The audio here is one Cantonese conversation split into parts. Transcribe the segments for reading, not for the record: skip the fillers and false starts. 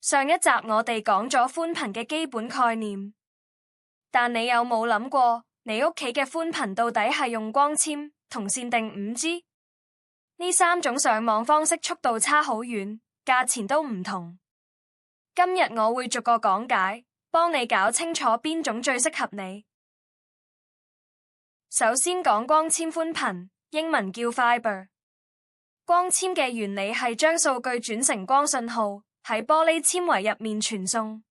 上一集我哋講咗寬頻嘅基本概念，但你有冇諗過，你屋企嘅寬頻到底係用光纖、銅線定5G？呢三種上網方式速度差好遠，價錢都唔同。今日我會逐個講解，幫你搞清楚邊種最適合你。首先講光纖寬頻，英文叫 Fiber。光纖嘅原理係將數據轉成光信號，喺玻璃纖維入面傳送。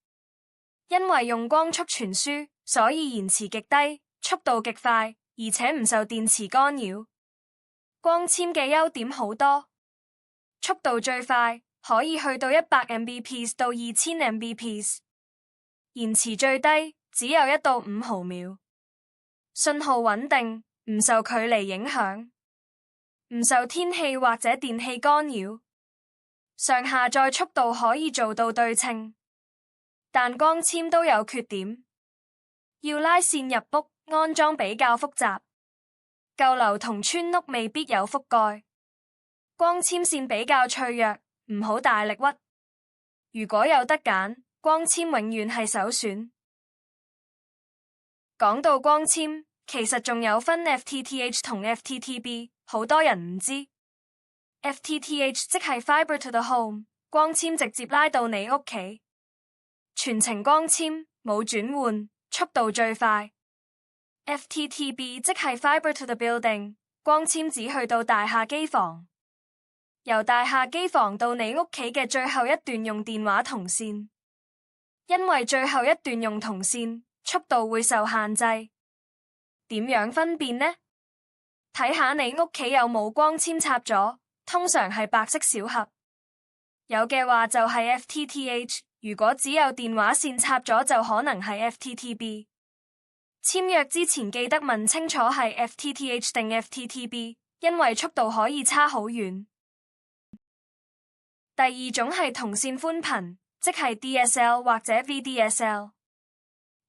因為用光速傳輸，所以延遲極低，速度極快，而且唔受電磁干擾。光纖嘅優點好多，速度最快，可以去到100Mbps 到2000Mbps， 延遲最低，只有1到5毫秒。信號穩定，唔受距離影響，唔受天氣或者電器干擾。上下載速度可以做到對稱，但光纖都有缺點，要拉線入屋安裝比較複雜，舊樓同村屋未必有覆蓋。光纖線比較脆弱，唔好大力屈。如果有得揀，光纖永遠係首選。講到光纖，其實仲有分 FTTH 同 FTTB， 好多人唔知。FTTH 即係 Fiber to the Home， 光纖直接拉到你屋企，全程光纖，冇轉換，速度最快。FTTB 即係 Fiber to the Building， 光纖只去到大廈機房，由大廈機房到你屋企嘅最後一段用電話銅線。因為最後一段用銅線，速度會受限制。點樣分辨呢？睇下你屋企有冇光纖插座，通常係白色小盒，有嘅話就係 FTTH， 如果只有電話線插咗就可能係 FTTB。簽約之前記得問清楚係 FTTH 定 FTTB， 因為速度可以差好遠。第二種係銅線寬頻，即係 DSL 或者 VDSL。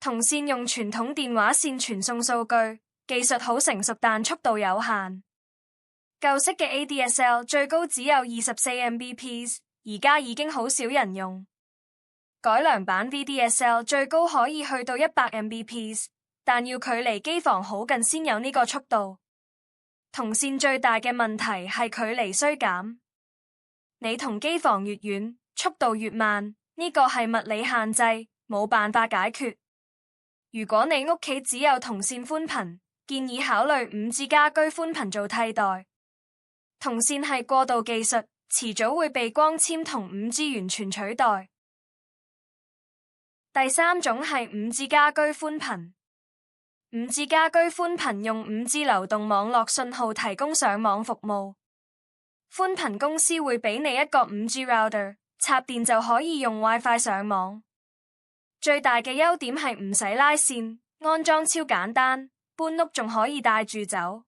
銅線用傳統電話線傳送數據，技術好成熟，但速度有限。舊式嘅 ADSL 最高只有24Mbps， 而家已經好少人用。改良版 VDSL 最高可以去到100Mbps， 但要距離機房好近先有呢個速度。銅線最大嘅問題係距離需減，你同機房越遠，速度越慢，呢個係物理限制，冇辦法解決。如果你屋企只有銅線寬頻，建議考慮5G 家居寬頻做替代。銅線係過渡技術，遲早會被光纖同5G 完全取代。第三種係5G 家居寬頻。5G 家居寬頻用5G 流動網絡信號提供上網服務。寬頻公司會俾你一個5G router， 插電就可以用 WiFi 上網。最大嘅優點係唔使拉線，安裝超簡單，搬屋仲可以帶住走。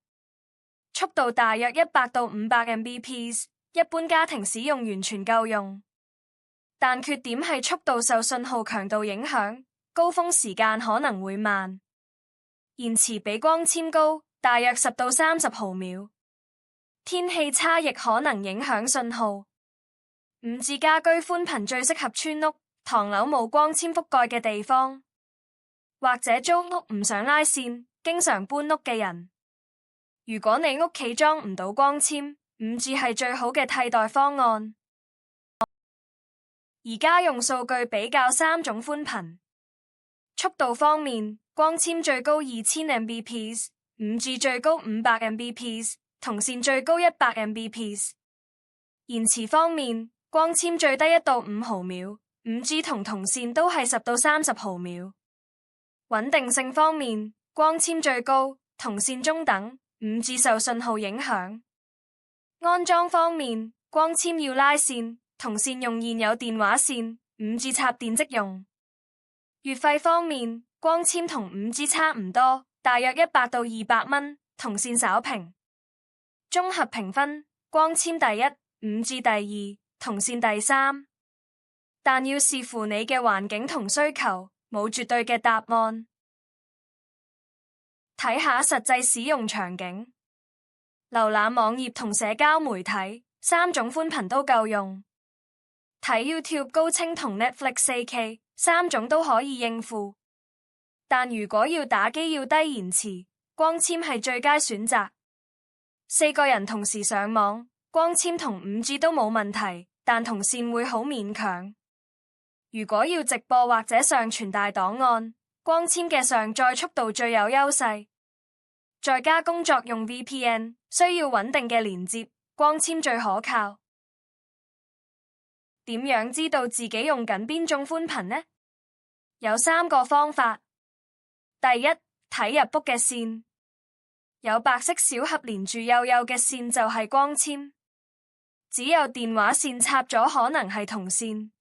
速度大約100到500Mbps， 一般家庭使用完全夠用。但缺點係速度受信號強度影響，高峰時間可能會慢，延遲比光纖高，大約10到30毫秒。天氣差亦可能影響信號。5G 家居寬頻最適合村屋、唐樓冇光纖覆蓋嘅地方，或者租屋唔想拉線、經常搬屋嘅人。如果你屋企裝唔到光纖，5G 係最好嘅替代方案。而家用數據比較三種寬頻。速度方面，光纖最高2000Mbps， 5G 最高500Mbps， 銅線最高100Mbps。延遲方面，光纖最低1到5毫秒。5G 同銅線都係10到30毫秒。穩定性方面，光纖最高，銅線中等，5G 受信號影響。安裝方面，光纖要拉線，銅線用現有電話線，5G 插電即用。月費方面，光纖同5G 差唔多，大約100到200蚊，銅線稍平。綜合評分，光纖第一，5G 第二，銅線第三。但要視乎你嘅環境同需求，冇絕對嘅答案。睇下實際使用場景，瀏覽網頁同社交媒體，三種寬頻都夠用。睇 YouTube 高清同 Netflix 4K 三種都可以應付，但如果要打機要低延遲，光纖係最佳選擇。4個人同時上網，光纖同 5G 都冇問題，但同線會好勉強。如果要直播或者上傳大檔案，光纖嘅上載速度最有優勢。在家工作用 VPN， 需要穩定嘅連接，光纖最可靠。點樣知道自己用緊邊種寬頻呢？有3個方法。第一，睇入屋嘅線，有白色小盒連住幼幼嘅線就係光纖，只有電話線插咗可能係銅線。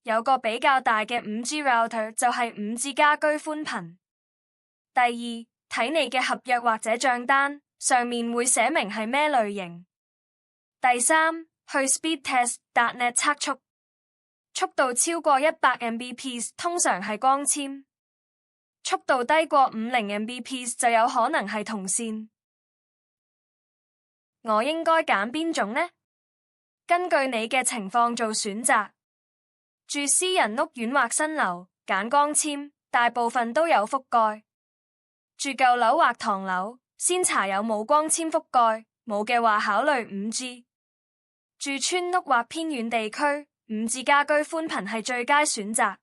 有個比較大嘅 5G router 就係 5G 家居寬頻。第二，睇你嘅合約或者賬單，上面會寫明係咩類型。第三，去 speedtest.net 測速，速度超過100 Mbps 通常係光纖，速度低過50 Mbps 就有可能係銅線。我應該揀邊種呢？根據你嘅情況做選擇。住私人屋苑或新樓，揀光纖，大部分都有覆蓋。住舊樓或唐樓，先查有冇光纖覆蓋，冇嘅話考慮 5G。住村屋或偏遠地區，5G 家居寬頻係最佳選擇。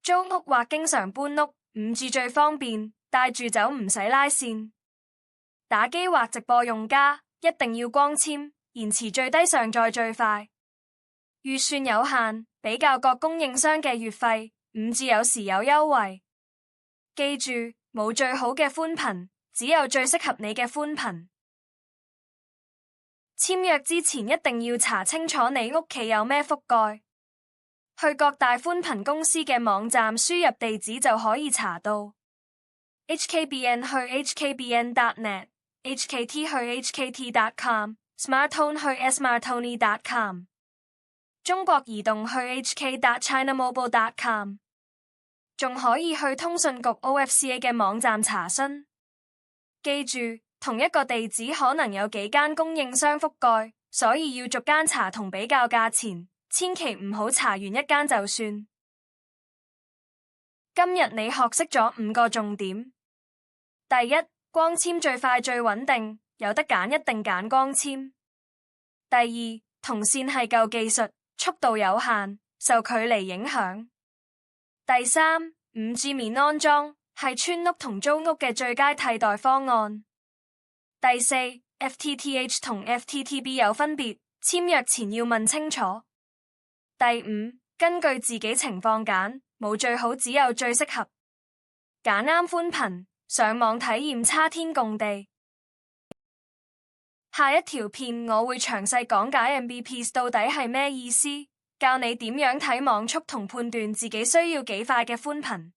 租屋或經常搬屋，5G 最方便，帶住走唔使拉線。打機或直播用家，一定要光纖，延遲最低，上載最快。預算有限，比較各供應商嘅月費，5G 有時有優惠。記住，冇最好嘅寬頻，只有最適合你嘅寬頻。簽約之前一定要查清楚你屋企有咩覆蓋，去各大寬頻公司嘅網站輸入地址就可以查到。HKBN 去 hkbn.net，HKT 去 hkt.com，SmarTone 去 smartone.com， 中國移動去 hk.chinamobile.com， 仲可以去通訊局 OFCA 嘅網站查詢。記住，同一個地址可能有幾間供應商覆蓋，所以要逐間查同比較價錢，千祈唔好查完一間就算。今日你學識咗5個重點。第一，光纖最快最穩定，有得揀一定揀光纖。第二，銅線係舊技術，速度有限，受距離影響。第三，5G 免安裝，係村屋同租屋嘅最佳替代方案。第四，FTTH 同 FTTB 有分別，簽約前要問清楚。第五，根據自己情況揀，冇最好，只有最適合。揀啱寬頻，上網體驗差天共地。下一條片我會詳細講解 Mbps 到底係咩意思，教你點樣睇網速同判斷自己需要幾快嘅寬頻。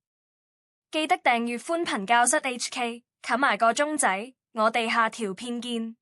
記得訂閱寬頻教室 HK， 冚埋個鐘仔，我哋下條片見。